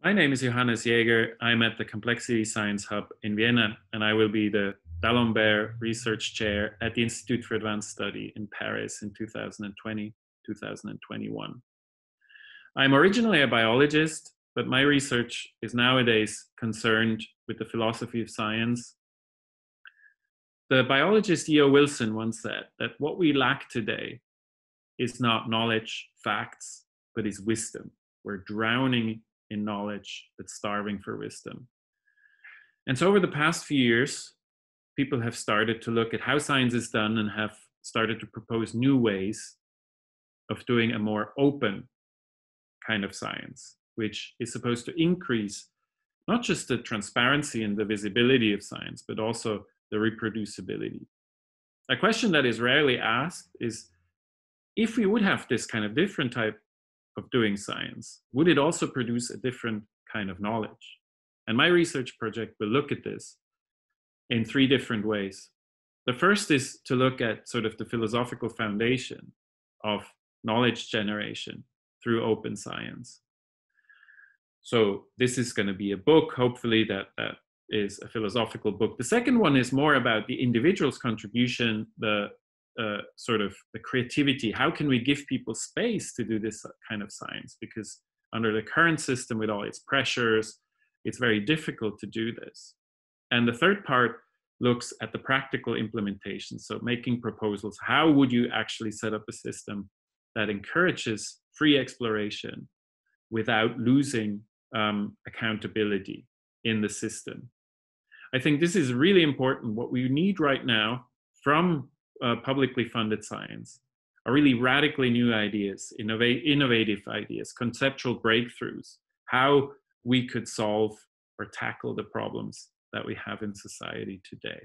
My name is Johannes Jäger. I'm at the Complexity Science Hub in Vienna, and I will be the D'Alembert Research Chair at the Institute for Advanced Study in Paris in 2020, 2021. I'm originally a biologist, but my research is nowadays concerned with the philosophy of science. The biologist E.O. Wilson once said that what we lack today is not knowledge, facts, but is wisdom. We're drowning in knowledge but starving for wisdom. And so over the past few years, people have started to look at how science is done and have started to propose new ways of doing a more open kind of science, which is supposed to increase not just the transparency and the visibility of science, but also the reproducibility. A question that is rarely asked is, if we would have this kind of different type of doing science, would it also produce a different kind of knowledge? And my research project will look at this in three different ways. The first is to look at sort of the philosophical foundation of knowledge generation through open science. So this is going to be a book, hopefully that is a philosophical book. The second one is more about the individual's contribution, the sort of the creativity. How can we give people space to do this kind of science? Because under the current system with all its pressures, it's very difficult to do this. And the third part looks at the practical implementation. So making proposals. How would you actually set up a system that encourages free exploration without losing accountability in the system? I think this is really important. What we need right now from publicly funded science are really radically new ideas, innovative ideas, conceptual breakthroughs, how we could solve or tackle the problems that we have in society today.